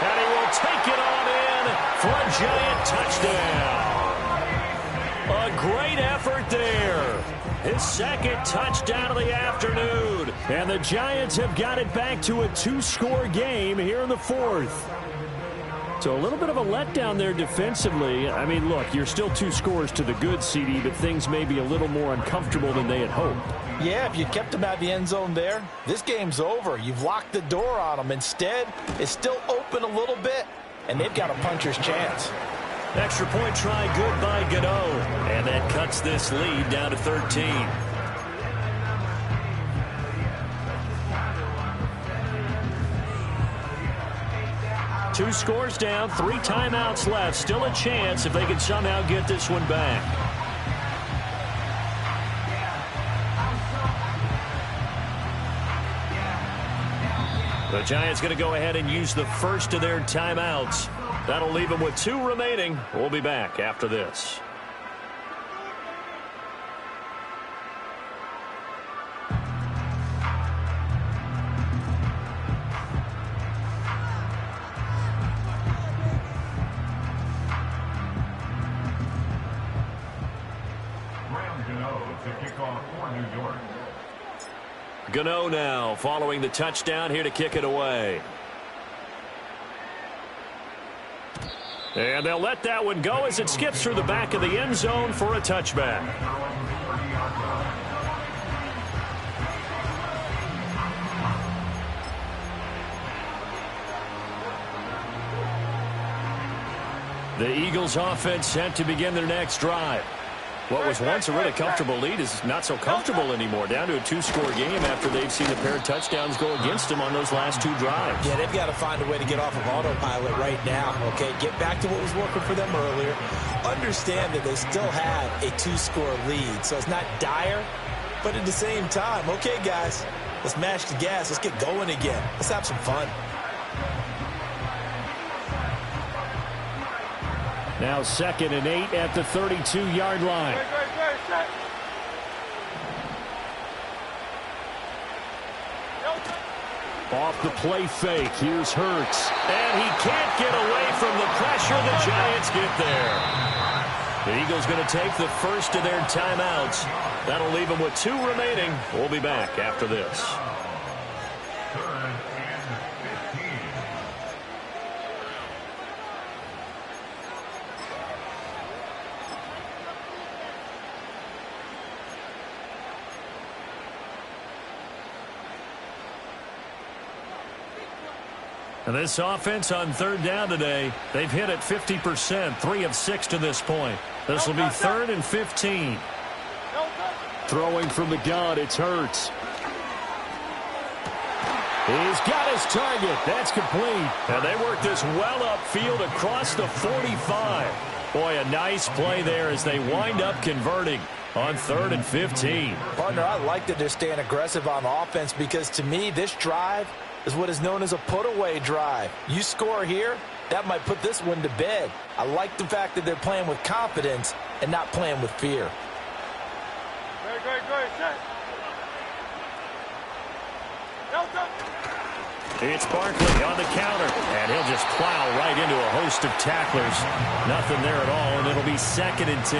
And he will take it on in for a Giant touchdown. A great effort there. His 2nd touchdown of the afternoon. And the Giants have got it back to a 2-score game here in the 4th. So a little bit of a letdown there defensively. I mean, look, you're still 2 scores to the good, CD, but things may be a little more uncomfortable than they had hoped. Yeah, if you kept them out of the end zone there, this game's over. You've locked the door on them. Instead, it's still open a little bit, and they've got a puncher's chance. Extra point try good by Gano. And that cuts this lead down to 13. Two scores down, 3 timeouts left. Still a chance if they can somehow get this one back. The Giants going to go ahead and use the first of their timeouts. That'll leave them with 2 remaining. We'll be back after this. Gano now following the touchdown here to kick it away. And they'll let that one go as it skips through the back of the end zone for a touchback. The Eagles offense set to begin their next drive. What was once a really comfortable lead is not so comfortable anymore. Down to a 2-score game after they've seen a pair of touchdowns go against them on those last 2 drives. Yeah, they've got to find a way to get off of autopilot right now. Okay, get back to what was working for them earlier. Understand that they still have a 2-score lead, so it's not dire. But at the same time, okay, guys, let's mash the gas. Let's get going again. Let's have some fun. Now 2nd and 8 at the 32-yard line. Off the play fake. Here's Hurts. And he can't get away from the pressure. The Giants get there. The Eagles going to take the first of their timeouts. That'll leave them with 2 remaining. We'll be back after this. And this offense on 3rd down today, they've hit it 50%, 3 of 6 to this point. This will be 3rd and 15. Throwing from the gun, it's Hurts. He's got his target. That's complete. And they work this well upfield across the 45. Boy, a nice play there as they wind up converting on 3rd and 15. Partner, I like that they're staying aggressive on offense because to me, this drive is what is known as a put-away drive. You score here, that might put this one to bed. I like the fact that they're playing with confidence and not playing with fear. It's Barkley on the counter, and he'll just plow right into a host of tacklers. Nothing there at all, and it'll be 2nd and 10.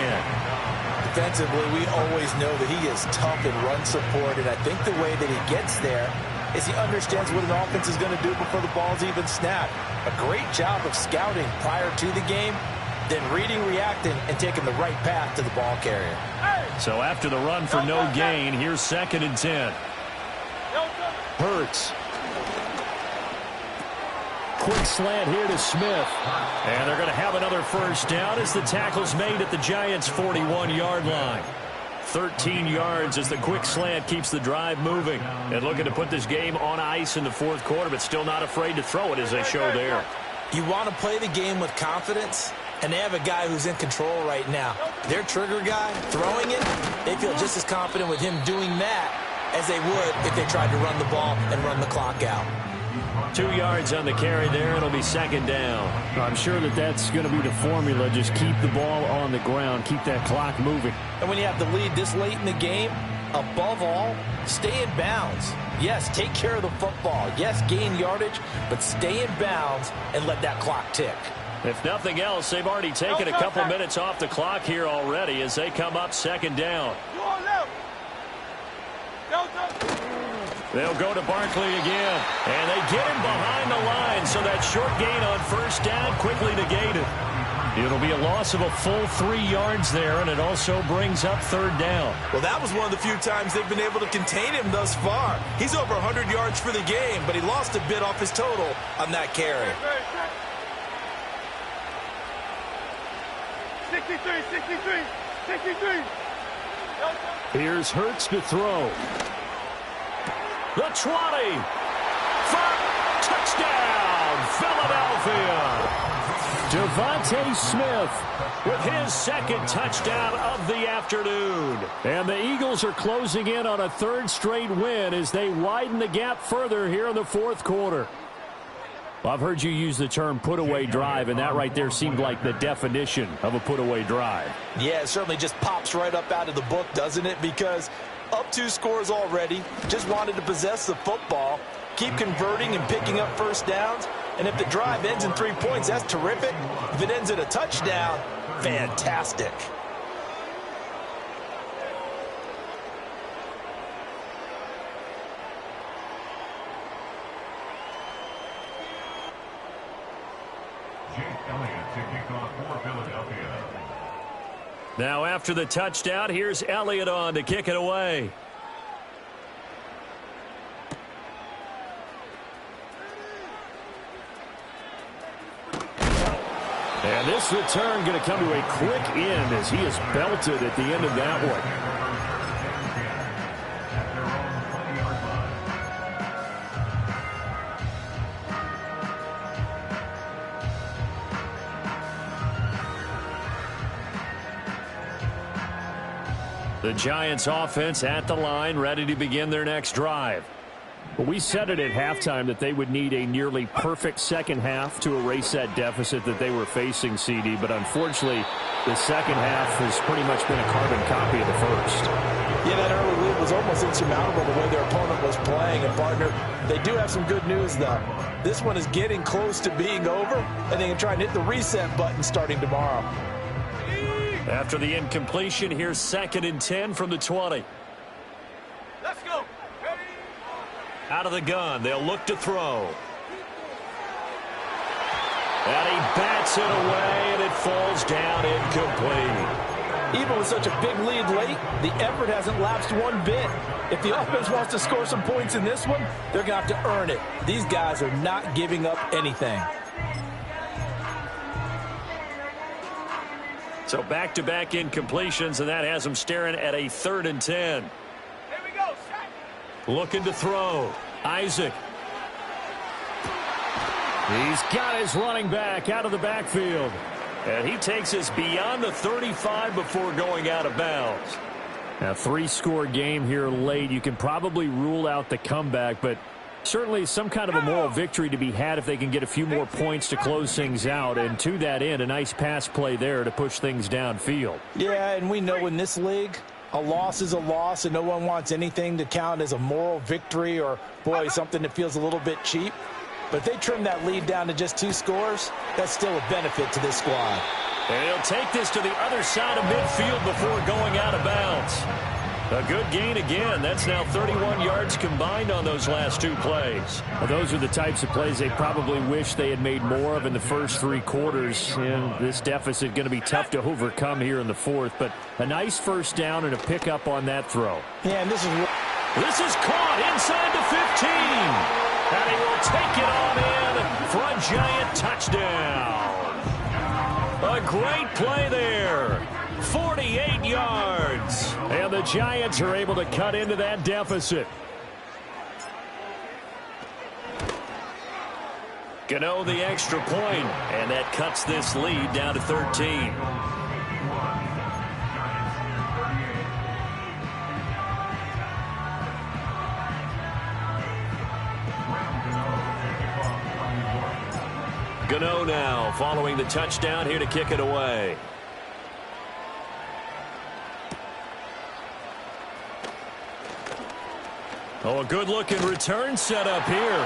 Defensively, we always know that he is tough in run support, and I think the way that he gets there is he understands what an offense is going to do before the ball's even snapped. A great job of scouting prior to the game, then reading, reacting, and taking the right path to the ball carrier. So after the run for no gain, here's 2nd and 10. Hurts. Quick slant here to Smith. And they're going to have another first down as the tackle's made at the Giants' 41-yard line. 13 yards as the quick slant keeps the drive moving. And looking to put this game on ice in the fourth quarter, but still not afraid to throw it as they show there. You want to play the game with confidence, and they have a guy who's in control right now. Their trigger guy, throwing it, they feel just as confident with him doing that as they would if they tried to run the ball and run the clock out. 2 yards on the carry there. It'll be second down. I'm sure that's going to be the formula. Just keep the ball on the ground. Keep that clock moving. And when you have the lead this late in the game, above all, stay in bounds. Yes, take care of the football. Yes, gain yardage, but stay in bounds and let that clock tick. If nothing else, they've already taken a couple minutes off the clock here already as they come up second down. They'll go to Barkley again, and they get him behind the line, so that short gain on first down quickly negated. It'll be a loss of a full 3 yards there, and it also brings up third down. Well, that was one of the few times they've been able to contain him thus far. He's over 100 yards for the game, but he lost a bit off his total on that carry. 63. Here's Hurts to throw. The 20. Touchdown, Philadelphia. Devontae Smith with his second touchdown of the afternoon. And the Eagles are closing in on a third straight win as they widen the gap further here in the fourth quarter. Well, I've heard you use the term put-away drive, and that right there seemed like the definition of a put-away drive. Yeah, it certainly just pops right up out of the book, doesn't it? Because up 2 scores already, just wanted to possess the football, keep converting and picking up first downs. And if the drive ends in 3 points, that's terrific. If it ends in a touchdown, fantastic. Now after the touchdown, here's Elliott on to kick it away. And this return going to come to a quick end as he is belted at the end of that one. The Giants offense at the line, ready to begin their next drive. Well, we said it at halftime that they would need a nearly perfect second half to erase that deficit that they were facing, CD. But unfortunately, the second half has pretty much been a carbon copy of the first. Yeah, that early lead was almost insurmountable the way their opponent was playing. And, partner, they do have some good news, though. This one is getting close to being over, and they can try and hit the reset button starting tomorrow. After the incompletion, here's 2nd and 10 from the 20. Let's go. Out of the gun, they'll look to throw. And he bats it away, and it falls down incomplete. Even with such a big lead late, the effort hasn't lapsed one bit. If the offense wants to score some points in this one, they're going to have to earn it. These guys are not giving up anything. So back-to-back incompletions, and that has them staring at a 3rd and 10. Here we go, shot. Looking to throw. Isaac. He's got his running back out of the backfield. And he takes us beyond the 35 before going out of bounds. A 3-score game here late. You can probably rule out the comeback, but certainly some kind of a moral victory to be had if they can get a few more points to close things out. And to that end, a nice pass play there to push things downfield. Yeah, and we know in this league, a loss is a loss, and no one wants anything to count as a moral victory or, boy, something that feels a little bit cheap. But if they trim that lead down to just 2 scores, that's still a benefit to this squad. And he'll take this to the other side of midfield before going out of bounds. A good gain again. That's now 31 yards combined on those last 2 plays. Well, those are the types of plays they probably wish they had made more of in the first 3 quarters. And this deficit going to be tough to overcome here in the fourth. But a nice first down and a pickup on that throw. Yeah, and this is caught inside the 15. And he will take it on in for a Giant touchdown. A great play there. 48 yards. And the Giants are able to cut into that deficit. Gano the extra point, and that cuts this lead down to 13. Gano now following the touchdown here to kick it away. Oh, a good-looking return set up here.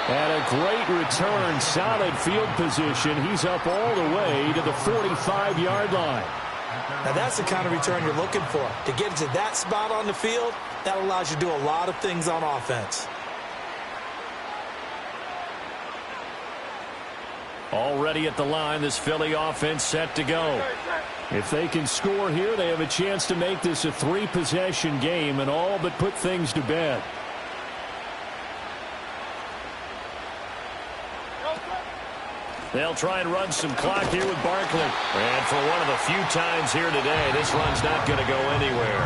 And a great return, solid field position. He's up all the way to the 45-yard line. Now that's the kind of return you're looking for. To get to that spot on the field, that allows you to do a lot of things on offense. Already at the line, this Philly offense set to go. If they can score here, they have a chance to make this a 3-possession game and all but put things to bed. They'll try and run some clock here with Barkley. And for one of the few times here today, this run's not going to go anywhere.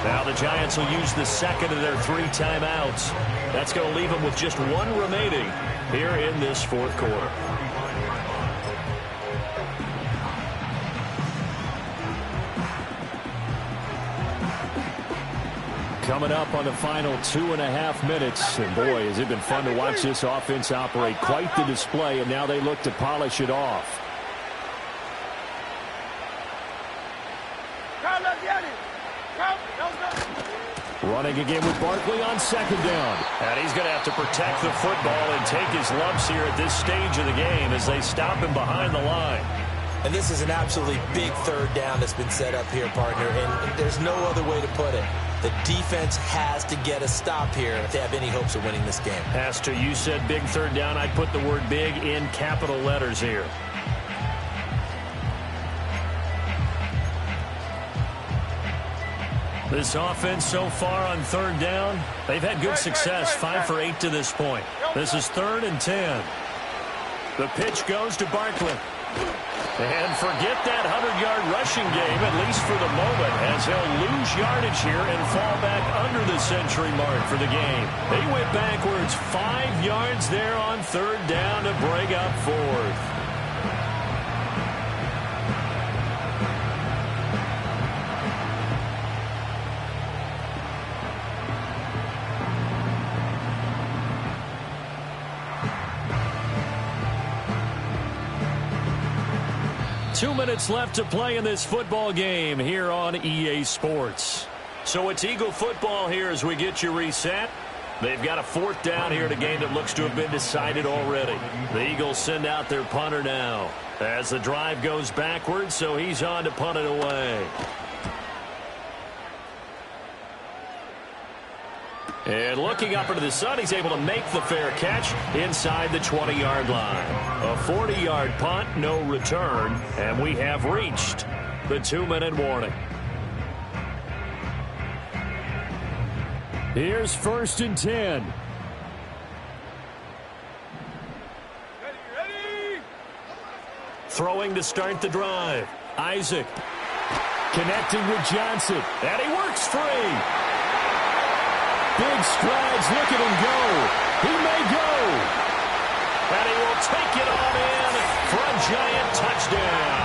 Now the Giants will use the second of their 3 timeouts. That's going to leave them with just 1 remaining here in this fourth quarter. Coming up on the final 2.5 minutes. And boy, has it been fun to watch this offense operate. Quite the display, and now they look to polish it off. Running again with Barkley on second down. And he's going to have to protect the football and take his lumps here at this stage of the game as they stop him behind the line. And this is an absolutely big third down that's been set up here, partner, and there's no other way to put it. The defense has to get a stop here if they have any hopes of winning this game. Pastor, you said big third down. I'd put the word big in capital letters here. This offense so far on third down, they've had good success, 5 for 8 to this point. This is 3rd and 10. The pitch goes to Barkley. And forget that 100-yard rushing game, at least for the moment, as he'll lose yardage here and fall back under the century mark for the game. They went backwards 5 yards there on third down to bring up 4th. 2 minutes left to play in this football game here on EA Sports. So it's Eagle football here as we get you reset. They've got a 4th down here in a game that looks to have been decided already. The Eagles send out their punter now as the drive goes backwards, so he's on to punt it away. And looking up into the sun, he's able to make the fair catch inside the 20-yard line. A 40-yard punt, no return, and we have reached the 2-minute warning. Here's 1st and 10. Throwing to start the drive. Isaac connecting with Johnson, and he works free. Big strides, look at him go. He may go. And he will take it on in for a Giant touchdown.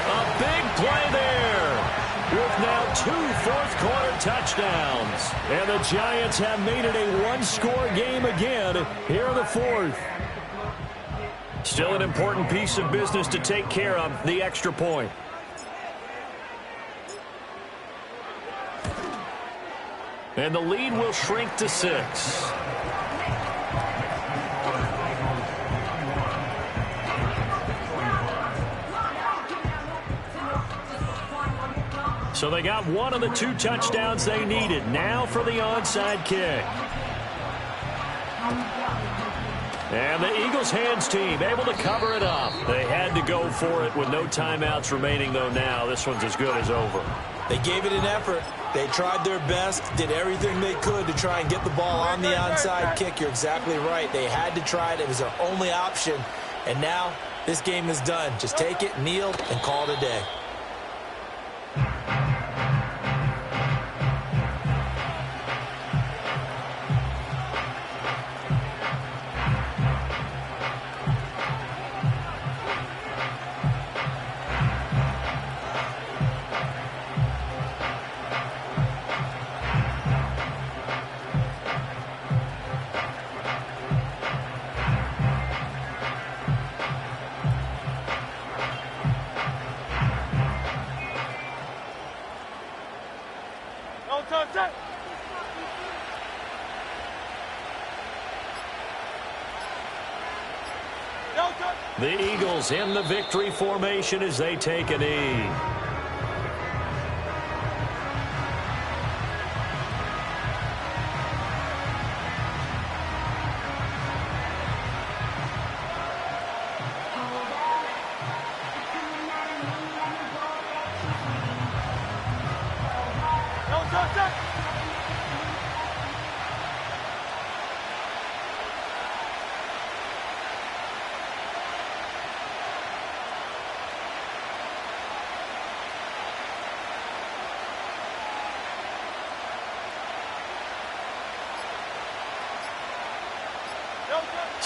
A big play there with now 2 fourth-quarter touchdowns. And the Giants have made it a 1-score game again here in the 4th. Still an important piece of business to take care of, the extra point. And the lead will shrink to 6. So they got 1 of the 2 touchdowns they needed. Now for the onside kick. And the Eagles hands team able to cover it up. They had to go for it with no timeouts remaining, though now this one's as good as over. They gave it an effort. They tried their best, did everything they could to try and get the ball on the onside kick. You're exactly right. They had to try it. It was their only option. And now this game is done. Just take it, kneel, and call it a day. The Eagles in the victory formation as they take a knee.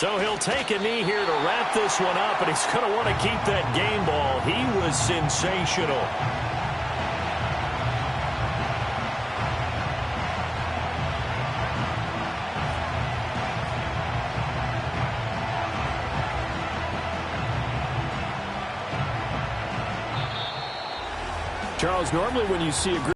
So he'll take a knee here to wrap this one up, and he's going to want to keep that game ball. He was sensational. Charles, normally when you see a group